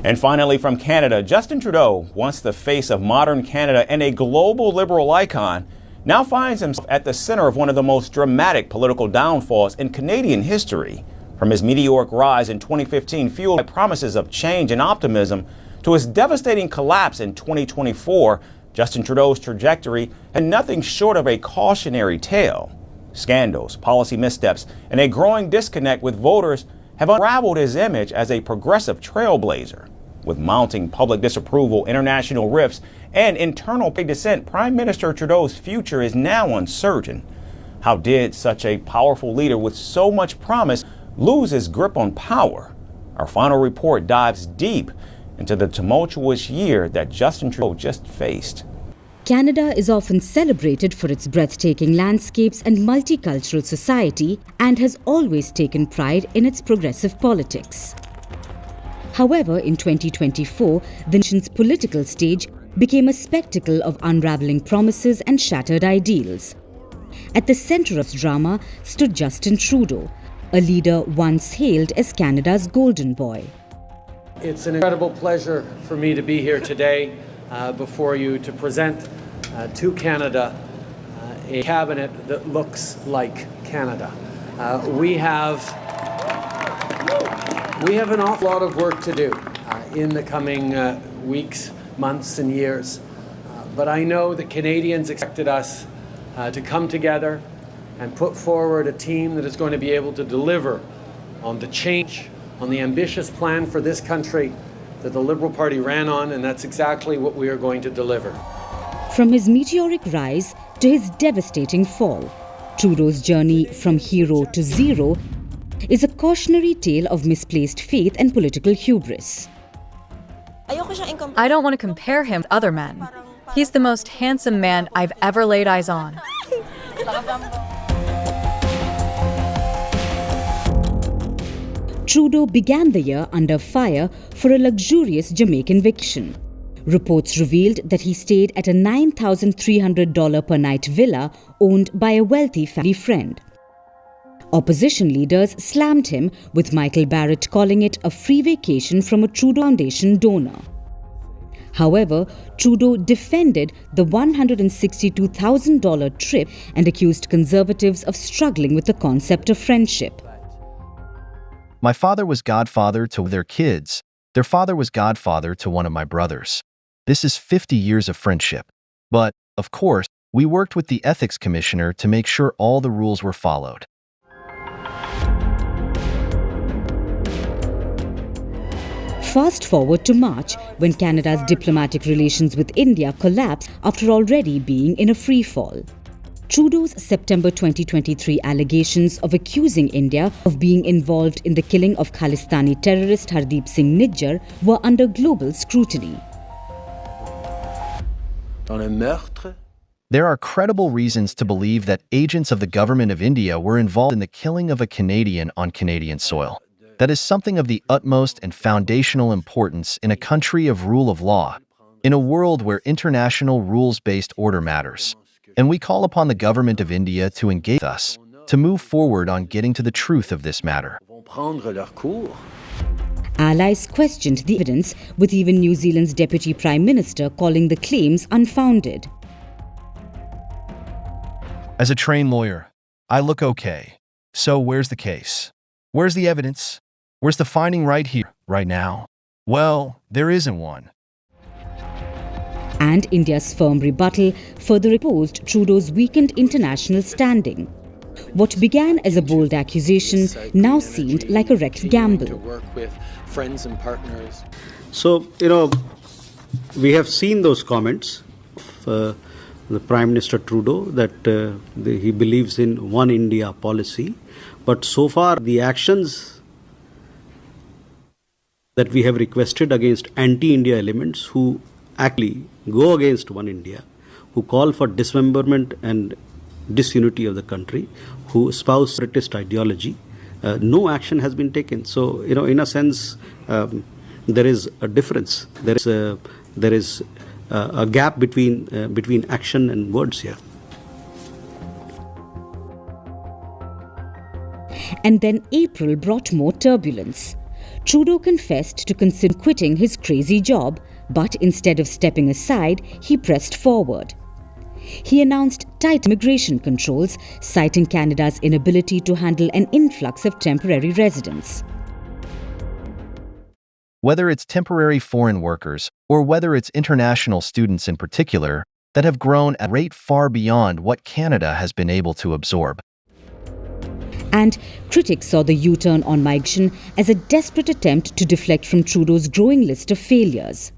And finally, from Canada, Justin Trudeau, once the face of modern Canada and a global liberal icon, now finds himself at the center of one of the most dramatic political downfalls in Canadian history. From his meteoric rise in 2015, fueled by promises of change and optimism, to his devastating collapse in 2024, Justin Trudeau's trajectory had nothing short of a cautionary tale. Scandals, policy missteps, and a growing disconnect with voters have unraveled his image as a progressive trailblazer. With mounting public disapproval, international rifts, and internal dissent, Prime Minister Trudeau's future is now uncertain. How did such a powerful leader with so much promise lose his grip on power? Our final report dives deep into the tumultuous year that Justin Trudeau just faced. Canada is often celebrated for its breathtaking landscapes and multicultural society and has always taken pride in its progressive politics. However, in 2024, the nation's political stage became a spectacle of unraveling promises and shattered ideals. At the center of drama stood Justin Trudeau, a leader once hailed as Canada's golden boy. It's an incredible pleasure for me to be here today before you to present to Canada a cabinet that looks like Canada. We have an awful lot of work to do in the coming weeks, months, and years. But I know that Canadians expected us to come together and put forward a team that is going to be able to deliver on the change, on the ambitious plan for this country that the Liberal Party ran on, and that's exactly what we are going to deliver. From his meteoric rise to his devastating fall, Trudeau's journey from hero to zero is a cautionary tale of misplaced faith and political hubris. I don't want to compare him to other men. He's the most handsome man I've ever laid eyes on. Trudeau began the year under fire for a luxurious Jamaican vacation. Reports revealed that he stayed at a $9,300 per night villa owned by a wealthy family friend. Opposition leaders slammed him, with Michael Barrett calling it a free vacation from a Trudeau Foundation donor. However, Trudeau defended the $162,000 trip and accused Conservatives of struggling with the concept of friendship. My father was godfather to their kids. Their father was godfather to one of my brothers. This is 50 years of friendship. But, of course, we worked with the ethics commissioner to make sure all the rules were followed. Fast forward to March, when Canada's diplomatic relations with India collapsed after already being in a free fall. Trudeau's September 2023 allegations of accusing India of being involved in the killing of Khalistani terrorist Hardeep Singh Nijjar were under global scrutiny. There are credible reasons to believe that agents of the government of India were involved in the killing of a Canadian on Canadian soil. That is something of the utmost and foundational importance in a country of rule of law, in a world where international rules-based order matters. And we call upon the government of India to engage us, to move forward on getting to the truth of this matter. Allies questioned the evidence, with even New Zealand's Deputy Prime Minister calling the claims unfounded. As a trained lawyer, I look okay. So where's the case? Where's the evidence? Where's the finding right here, right now? Well, there isn't one. And India's firm rebuttal further opposed Trudeau's weakened international standing. What began as a bold accusation now seemed like a wrecked gamble. So, we have seen those comments of the Prime Minister Trudeau that he believes in one India policy. But so far, the actions that we have requested against anti-India elements who actually go against one India, who call for dismemberment and disunity of the country, who espouse separatist ideology, no action has been taken. So, in a sense, there is a difference. There is a gap between action and words here. And then April brought more turbulence. Trudeau confessed to consider quitting his crazy job, but instead of stepping aside, he pressed forward. He announced tight immigration controls, citing Canada's inability to handle an influx of temporary residents. Whether it's temporary foreign workers or whether it's international students in particular that have grown at a rate far beyond what Canada has been able to absorb. And critics saw the U-turn on migration as a desperate attempt to deflect from Trudeau's growing list of failures.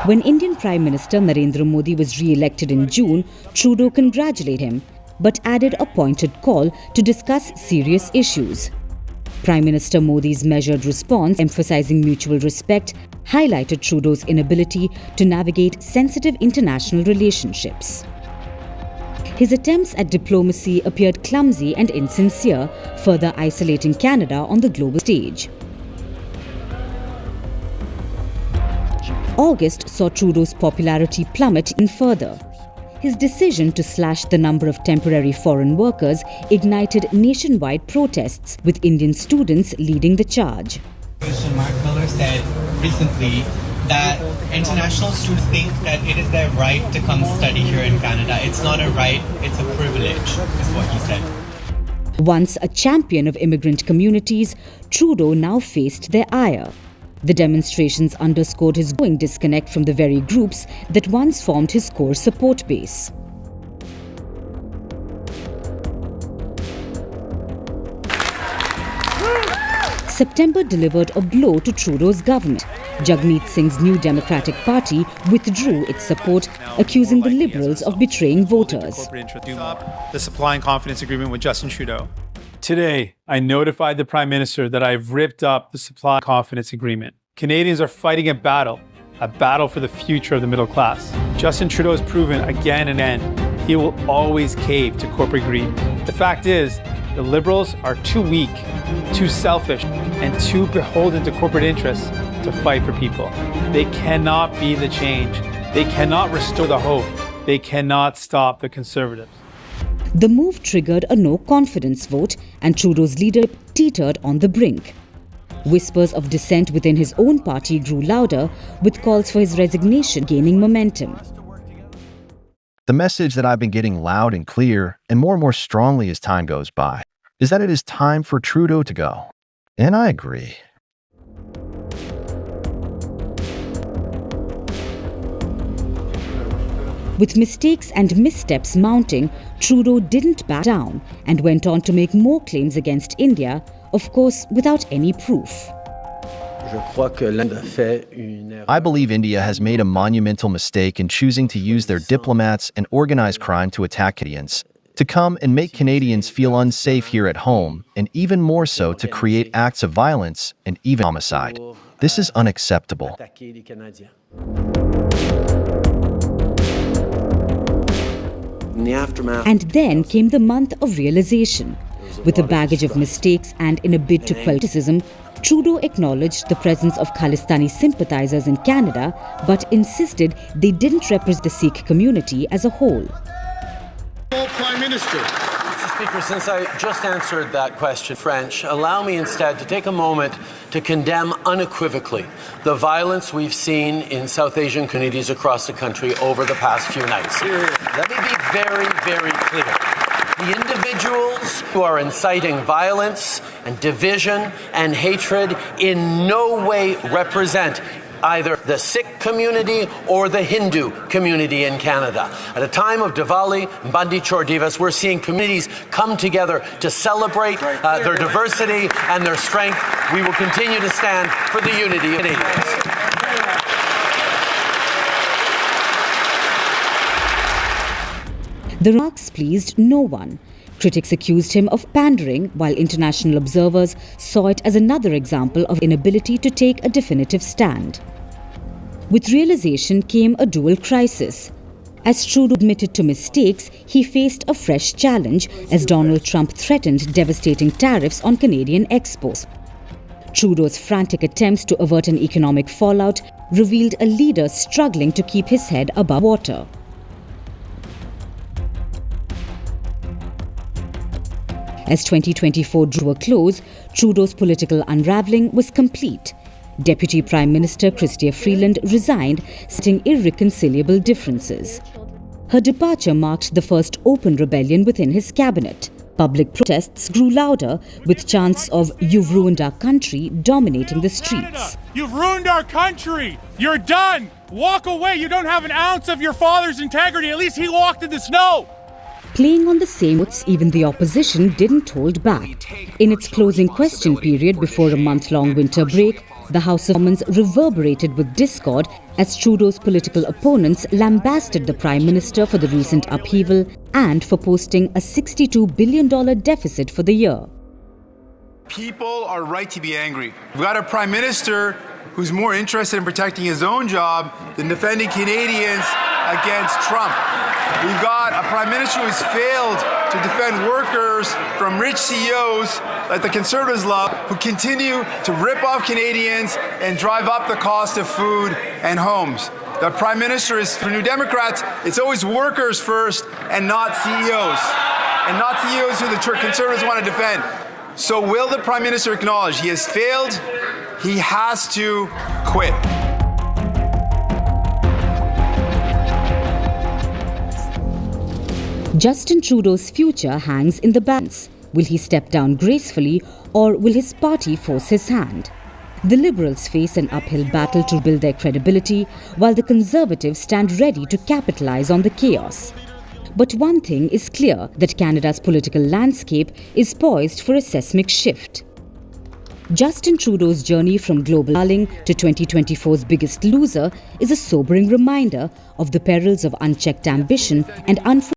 When Indian Prime Minister Narendra Modi was re-elected in June, Trudeau congratulated him, but added a pointed call to discuss serious issues. Prime Minister Modi's measured response, emphasizing mutual respect, highlighted Trudeau's inability to navigate sensitive international relationships. His attempts at diplomacy appeared clumsy and insincere, further isolating Canada on the global stage. August saw Trudeau's popularity plummet even further. His decision to slash the number of temporary foreign workers ignited nationwide protests, with Indian students leading the charge. Mark Miller said recently that international students think that it is their right to come study here in Canada. It's not a right, it's a privilege, is what he said. Once a champion of immigrant communities, Trudeau now faced their ire. The demonstrations underscored his growing disconnect from the very groups that once formed his core support base. September delivered a blow to Trudeau's government. Jagmeet Singh's New Democratic Party withdrew its support, accusing the Liberals of betraying voters. The supply and confidence agreement with Justin Trudeau. Today, I notified the Prime Minister that I've ripped up the supply and confidence agreement. Canadians are fighting a battle for the future of the middle class. Justin Trudeau has proven again and again he will always cave to corporate greed. The fact is, the Liberals are too weak, too selfish, and too beholden to corporate interests to fight for people. They cannot be the change. They cannot restore the hope. They cannot stop the Conservatives. The move triggered a no-confidence vote, and Trudeau's leadership teetered on the brink. Whispers of dissent within his own party grew louder, with calls for his resignation gaining momentum. The message that I've been getting loud and clear, and more strongly as time goes by, is that it is time for Trudeau to go. And I agree. With mistakes and missteps mounting, Trudeau didn't back down and went on to make more claims against India, of course without any proof. I believe India has made a monumental mistake in choosing to use their diplomats and organized crime to attack Canadians, to come and make Canadians feel unsafe here at home, and even more so to create acts of violence and even homicide. This is unacceptable. And then came the month of realization. With a baggage of mistakes and in a bid to quell criticism, Trudeau acknowledged the presence of Khalistani sympathizers in Canada, but insisted they didn't represent the Sikh community as a whole. Prime Minister. Mr. Speaker, since I just answered that question, French, allow me instead to take a moment to condemn unequivocally the violence we've seen in South Asian communities across the country over the past few nights. Let me be very, very clear. The individuals who are inciting violence and division and hatred in no way represent either the Sikh community or the Hindu community in Canada. At a time of Diwali, Bandi Chor Divas, we're seeing communities come together to celebrate their diversity and their strength. We will continue to stand for the unity of Canadians. The remarks pleased no one. Critics accused him of pandering, while international observers saw it as another example of inability to take a definitive stand. With realization came a dual crisis. As Trudeau admitted to mistakes, he faced a fresh challenge as Donald Trump threatened devastating tariffs on Canadian exports. Trudeau's frantic attempts to avert an economic fallout revealed a leader struggling to keep his head above water. As 2024 drew a close, Trudeau's political unravelling was complete. Deputy Prime Minister Chrystia Freeland resigned, citing irreconcilable differences. Her departure marked the first open rebellion within his cabinet. Public protests grew louder, with chants of "You've ruined our country" dominating the streets. You've ruined our country! You're done! Walk away! You don't have an ounce of your father's integrity! At least he walked in the snow! Playing on the same notes, even the opposition didn't hold back. In its closing question period before a month-long winter break, the House of Commons reverberated with discord as Trudeau's political opponents lambasted the Prime Minister for the recent upheaval and for posting a $62 billion deficit for the year. People are right to be angry. We've got a Prime Minister who's more interested in protecting his own job than defending Canadians against Trump. We've got a Prime Minister who's failed to defend workers from rich CEOs like the Conservatives love, who continue to rip off Canadians and drive up the cost of food and homes. The Prime Minister is, for New Democrats, it's always workers first and not CEOs. And not CEOs who the Conservatives want to defend. So will the Prime Minister acknowledge he has failed? He has to quit. Justin Trudeau's future hangs in the balance. Will he step down gracefully, or will his party force his hand? The Liberals face an uphill battle to build their credibility, while the Conservatives stand ready to capitalise on the chaos. But one thing is clear, that Canada's political landscape is poised for a seismic shift. Justin Trudeau's journey from global darling to 2024's biggest loser is a sobering reminder of the perils of unchecked ambition and unfulfilled